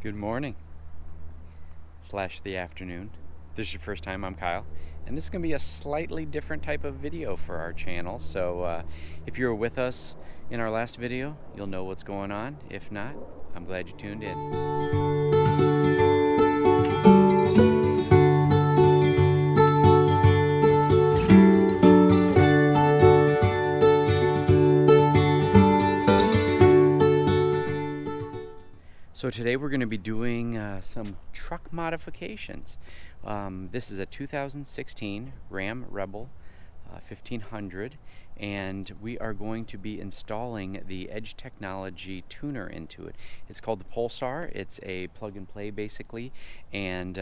Good morning / the afternoon. If this is your first time, I'm Kyle, and this is going to be a slightly different type of video for our channel. So if you were with us in our last video, you'll know what's going on. If not, I'm glad you tuned in. So today we're going to be doing some truck modifications. This is a 2016 Ram Rebel 1500, and we are going to be installing the Edge Technology tuner into it. It's called the Pulsar. It's a plug and play basically, and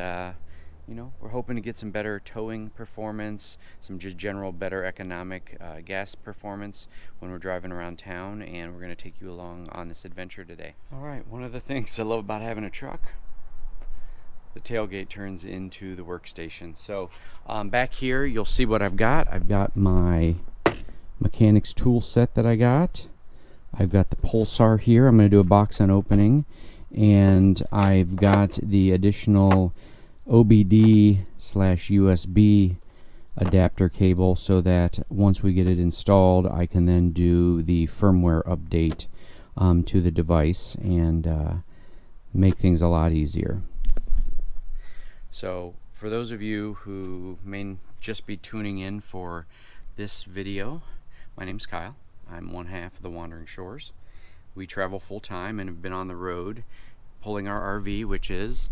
we're hoping to get some better towing performance, some just general better economic gas performance when we're driving around town, and we're going to take you along on this adventure today. All right, one of the things I love about having a truck, the tailgate turns into the workstation. So back here you'll see what I've got. I've got my mechanics tool set that I got. I've got the Pulsar here. I'm going to do a box unopening, and I've got the additional OBD/USB adapter cable so that once we get it installed, I can then do the firmware update to the device and make things a lot easier. So for those of you who may just be tuning in for this video, my name's Kyle. I'm one half of the Wandering Shores. We travel full time and have been on the road pulling our RV, which is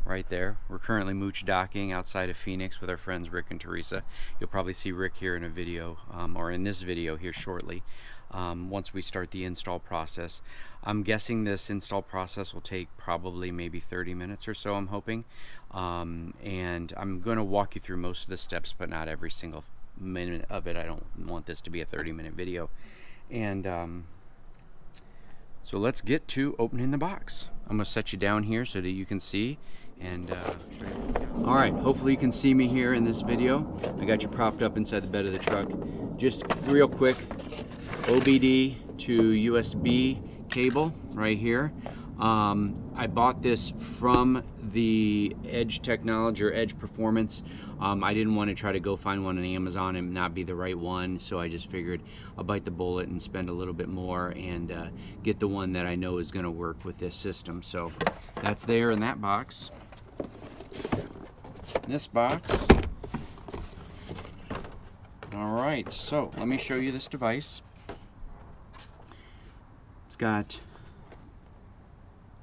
right there. We're currently mooch docking outside of Phoenix with our friends Rick and Teresa. You'll probably see Rick here in a video, or in this video here shortly, once we start the install process. I'm guessing this install process will take probably maybe 30 minutes or so, I'm hoping. And I'm going to walk you through most of the steps, but not every single minute of it. I don't want this to be a 30-minute video. And so let's get to opening the box. I'm going to set you down here so that you can see. And all right, hopefully you can see me here in this video. I got you propped up inside the bed of the truck. Just real quick, OBD to USB cable right here. I bought this from the Edge Technology or Edge Performance. I didn't want to try to go find one on Amazon and not be the right one, so I just figured I'll bite the bullet and spend a little bit more and get the one that I know is going to work with this system. So that's there in that box. In this box. All right, so let me show you this device. It's got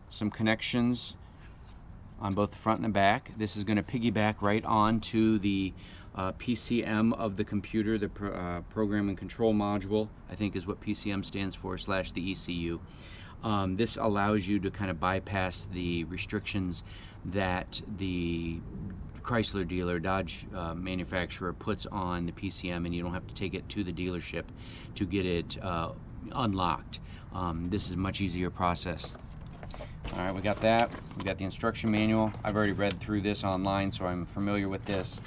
some connections on both the front and the back. This is going to piggyback right onto the PCM of the computer, the program and control module, I think is what PCM stands for, / the ECU. This allows you to kind of bypass the restrictions that the Chrysler dealer, Dodge manufacturer puts on the PCM, and you don't have to take it to the dealership to get it unlocked. This is a much easier process. All right, we got that. We got the instruction manual. I've already read through this online, so I'm familiar with this.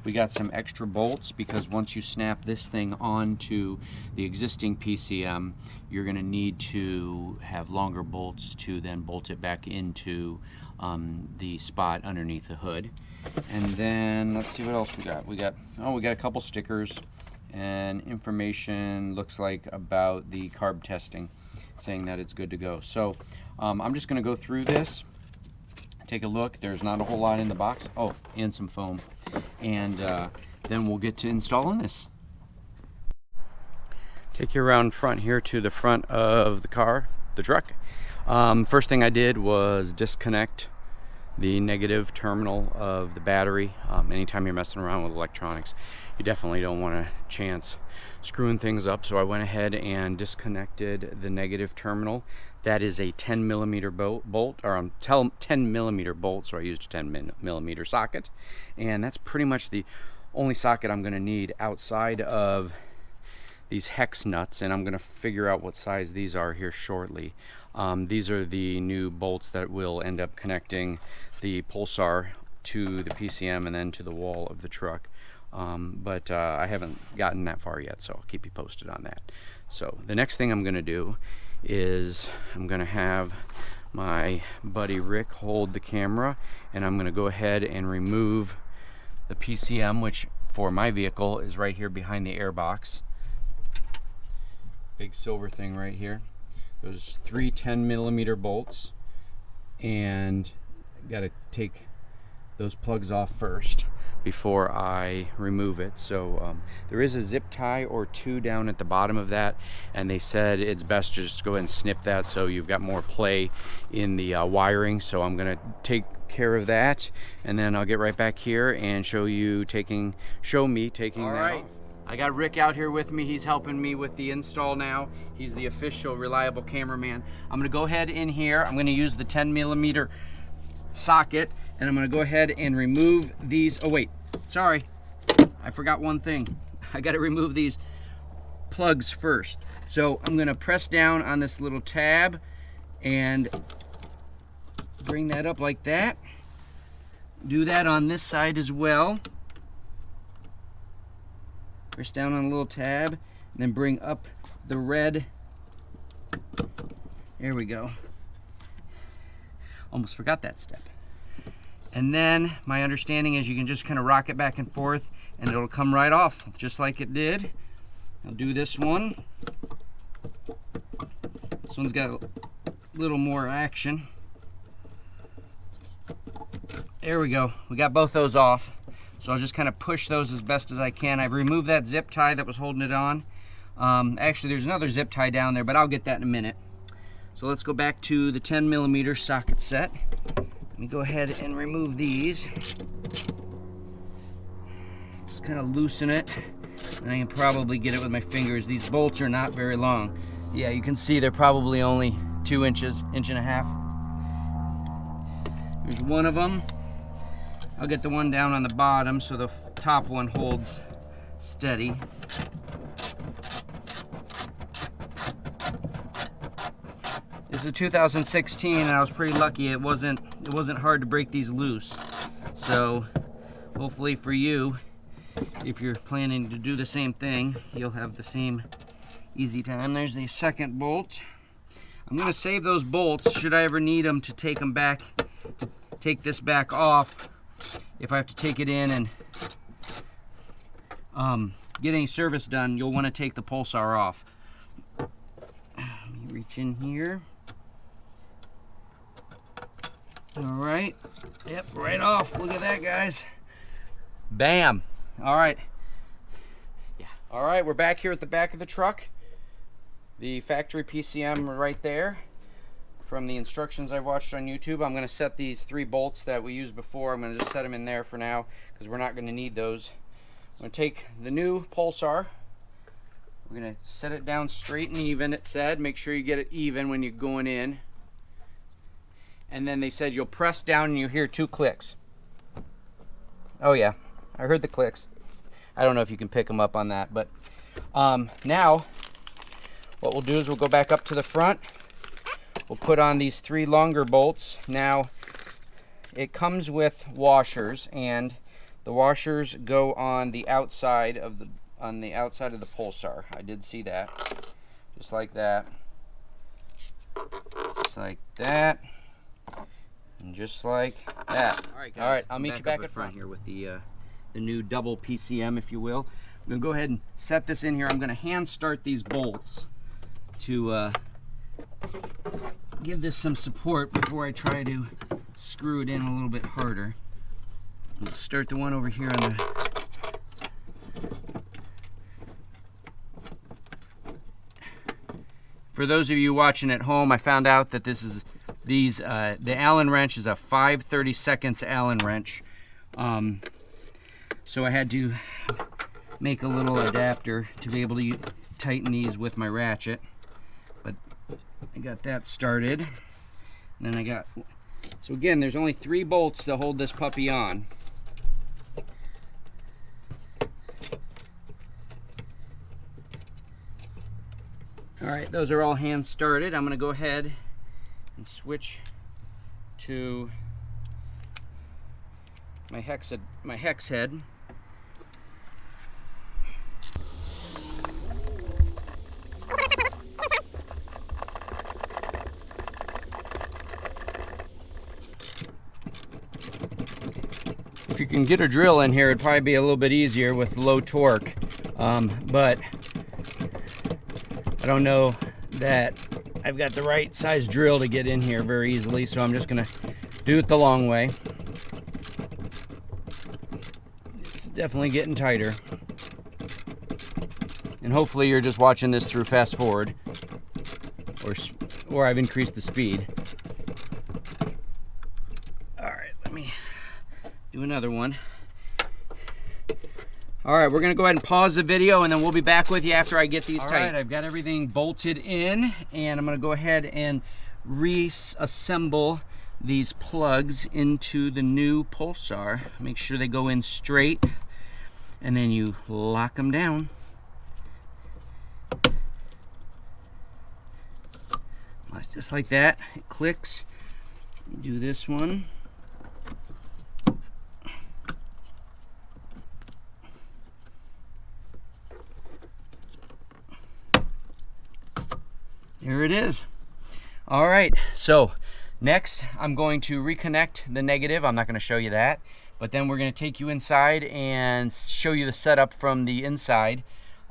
We got some extra bolts because once you snap this thing onto the existing PCM, you're going to need to have longer bolts to then bolt it back into the spot underneath the hood. And then let's see what else we got. We got a couple stickers and information, looks like, about the carb testing, saying that it's good to go. So I'm just going to go through this, take a look. There's not a whole lot in the box. Oh, and some foam. And then we'll get to installing this. Take you around front here to the front of the car, the truck. First thing I did was disconnect the negative terminal of the battery. Anytime you're messing around with electronics, you definitely don't want to chance screwing things up. So I went ahead and disconnected the negative terminal. That is a 10 millimeter bolt, or 10 millimeter bolt, so I used a 10 millimeter socket. And that's pretty much the only socket I'm going to need outside of these hex nuts, and I'm going to figure out what size these are here shortly. These are the new bolts that will end up connecting the Pulsar to the PCM and then to the wall of the truck. But I haven't gotten that far yet, so I'll keep you posted on that. So the next thing I'm going to do is I'm gonna have my buddy Rick hold the camera, and I'm gonna go ahead and remove the PCM, which for my vehicle is right here behind the airbox. Big silver thing right here. Those 3 10mm bolts, and gotta take those plugs off first before I remove it. So there is a zip tie or two down at the bottom of that, and they said it's best to just go ahead and snip that so you've got more play in the wiring. So I'm gonna take care of that, and then I'll get right back here and show me taking that off. I got Rick out here with me. He's helping me with the install now. He's the official reliable cameraman. I'm gonna go ahead in here. I'm gonna use the 10mm socket, and I'm gonna go ahead and remove these. Oh wait, sorry, I forgot one thing. I gotta remove these plugs first. So I'm gonna press down on this little tab and bring that up like that. Do that on this side as well. Press down on a little tab, and then bring up the red. There we go. Almost forgot that step. And then my understanding is you can just kind of rock it back and forth, and it'll come right off, just like it did. I'll do this one. This one's got a little more action. There we go. We got both those off. So I'll just kind of push those as best as I can. I've removed that zip tie that was holding it on. Actually, there's another zip tie down there, but I'll get that in a minute. So let's go back to the 10mm socket set. Let me go ahead and remove these. Just kind of loosen it. And I can probably get it with my fingers. These bolts are not very long. Yeah, you can see they're probably only 2 inches, 1.5 inches. There's one of them. I'll get the one down on the bottom so the top one holds steady. This is a 2016, and I was pretty lucky. It wasn't hard to break these loose. So hopefully for you, if you're planning to do the same thing, you'll have the same easy time. There's the second bolt. I'm gonna save those bolts should I ever need them to take them back, to take this back off. If I have to take it in and get any service done, you'll want to take the Pulsar off. Let me reach in here. All right. Yep, right off. Look at that, guys. Bam. All right. Yeah. All right, we're back here at the back of the truck. The factory PCM right there. From the instructions I've watched on YouTube, I'm going to set these 3 bolts that we used before. I'm going to just set them in there for now because we're not going to need those. I'm going to take the new Pulsar. We're going to set it down straight and even, it said. Make sure you get it even when you're going in. And then they said you'll press down and you'll hear 2 clicks. Oh yeah, I heard the clicks. I don't know if you can pick them up on that, but now what we'll do is we'll go back up to the front. We'll put on these 3 longer bolts. Now, it comes with washers, and the washers go on the outside of the Pulsar. I did see that, just like that, just like that, and just like that. All right, guys. All right, I'll meet you back at front here with the new double PCM, if you will. I'm gonna go ahead and set this in here. I'm gonna hand start these bolts to give this some support before I try to screw it in a little bit harder. We'll start the one over here on the For those of you watching at home, I found out that the Allen wrench is a 5/32 Allen wrench. So I had to make a little adapter to be able to tighten these with my ratchet. But I got that started. And then so again, there's only 3 bolts to hold this puppy on. All right, those are all hand started. I'm gonna go ahead and switch to my hex head. If you can get a drill in here, it'd probably be a little bit easier with low torque. But I don't know that I've got the right size drill to get in here very easily, so I'm just gonna do it the long way. It's definitely getting tighter. And hopefully you're just watching this through fast forward, or I've increased the speed. All right, let me do another one. All right, we're gonna go ahead and pause the video and then we'll be back with you after I get these tight. All right, I've got everything bolted in and I'm gonna go ahead and reassemble these plugs into the new Pulsar. Make sure they go in straight and then you lock them down. Just like that, it clicks. Do this one. There it is. All right, so next I'm going to reconnect the negative. I'm not going to show you that, but then we're going to take you inside and show you the setup from the inside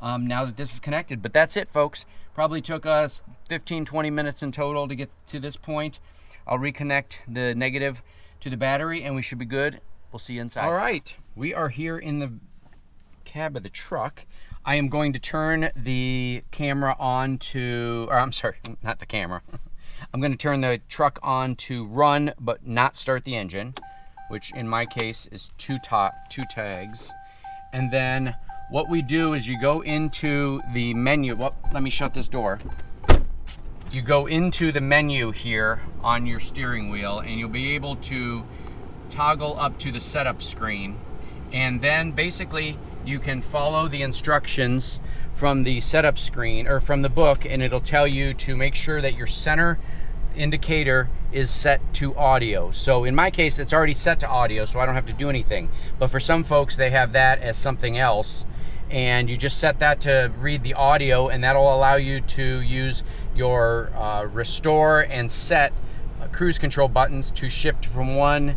now that this is connected. But that's it, folks. Probably took us 15-20 minutes in total to get to this point. I'll reconnect the negative to the battery and we should be good. We'll see you inside. All right, we are here in the cab of the truck. I am going to turn the camera on to, or I'm sorry, not the camera. I'm going to turn the truck on to run, but not start the engine, which in my case is two tags. And then what we do is you go into the menu. Well, let me shut this door. You go into the menu here on your steering wheel and you'll be able to toggle up to the setup screen. And then basically you can follow the instructions from the setup screen or from the book, and it'll tell you to make sure that your center indicator is set to audio. So in my case, it's already set to audio, so I don't have to do anything. But for some folks, they have that as something else. And you just set that to read the audio, and that'll allow you to use your restore and set cruise control buttons to shift from one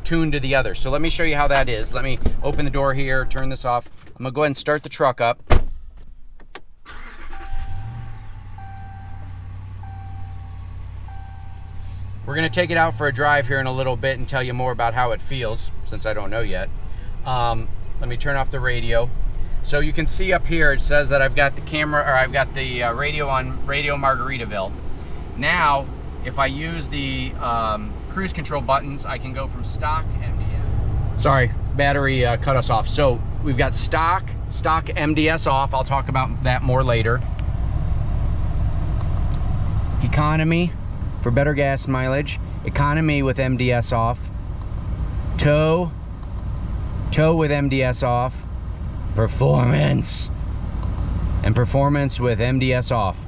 tune to the other. So let me show you how that is. Let me open the door here, turn this off. I'm gonna go ahead and start the truck up. We're gonna take it out for a drive here in a little bit and tell you more about how it feels, since I don't know yet. Let me turn off the radio. So you can see up here, it says that I've got the camera, or I've got the radio on Radio Margaritaville. Now, if I use the cruise control buttons, I can go from stock MDS. Sorry, battery cut us off. So we've got stock MDS off. I'll talk about that more later. Economy for better gas mileage. Economy with MDS off. Tow with MDS off. Performance. And performance with MDS off.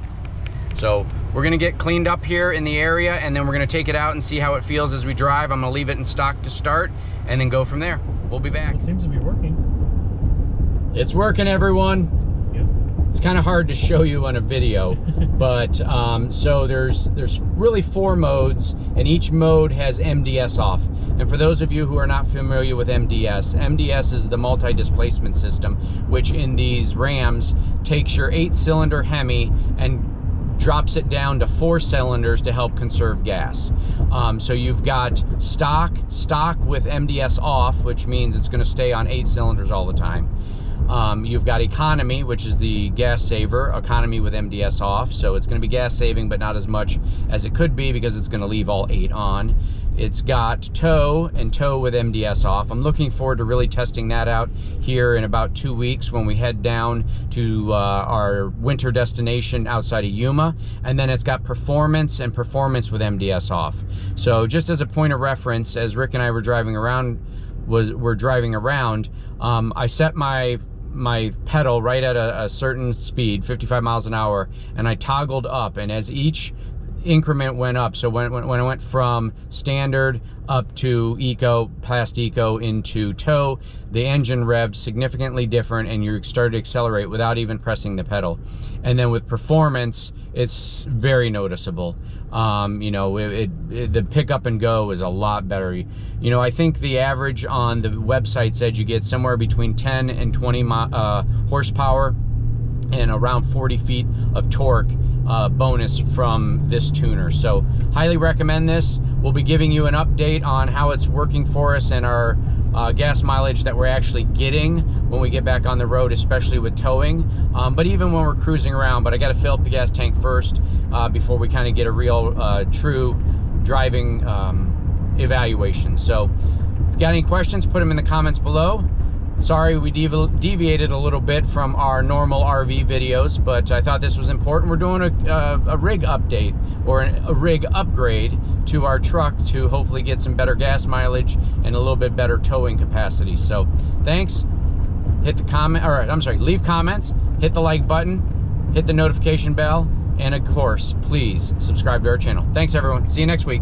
So we're gonna get cleaned up here in the area, and then we're gonna take it out and see how it feels as we drive. I'm gonna leave it in stock to start and then go from there. We'll be back. It seems to be working. It's working, everyone. Yep. It's kind of hard to show you on a video, but so there's really 4 modes, and each mode has MDS off. And for those of you who are not familiar with MDS is the multi-displacement system, which in these Rams takes your 8-cylinder Hemi and drops it down to 4 cylinders to help conserve gas. So you've got stock with MDS off, which means it's going to stay on 8 cylinders all the time. You've got economy, which is the gas saver, economy with MDS off. So it's going to be gas saving, but not as much as it could be because it's going to leave all 8 on. It's got tow with MDS off. I'm looking forward to really testing that out here in about 2 weeks when we head down to our winter destination outside of Yuma. And then it's got performance with MDS off. So just as a point of reference, as Rick and I were driving around, I set my pedal right at a certain speed, 55 miles an hour, and I toggled up, and as each increment went up. So when I went from standard up to eco, past eco into tow, the engine revved significantly different, and you started to accelerate without even pressing the pedal. And then with performance, it's very noticeable. You know, the pick up and go is a lot better. You know, I think the average on the website said you get somewhere between 10 and 20 horsepower and around 40 feet of torque bonus from this tuner. So highly recommend this. We'll be giving you an update on how it's working for us and our gas mileage that we're actually getting when we get back on the road, especially with towing, but even when we're cruising around. But I got to fill up the gas tank first before we kind of get a real true driving evaluation. So if you got any questions, put them in the comments below. Sorry we deviated a little bit from our normal RV videos, but I thought this was important. We're doing a rig update, or a rig upgrade to our truck to hopefully get some better gas mileage and a little bit better towing capacity. So thanks. Hit the comment, or I'm sorry, leave comments, hit the like button, hit the notification bell, and of course, please subscribe to our channel. Thanks everyone. See you next week.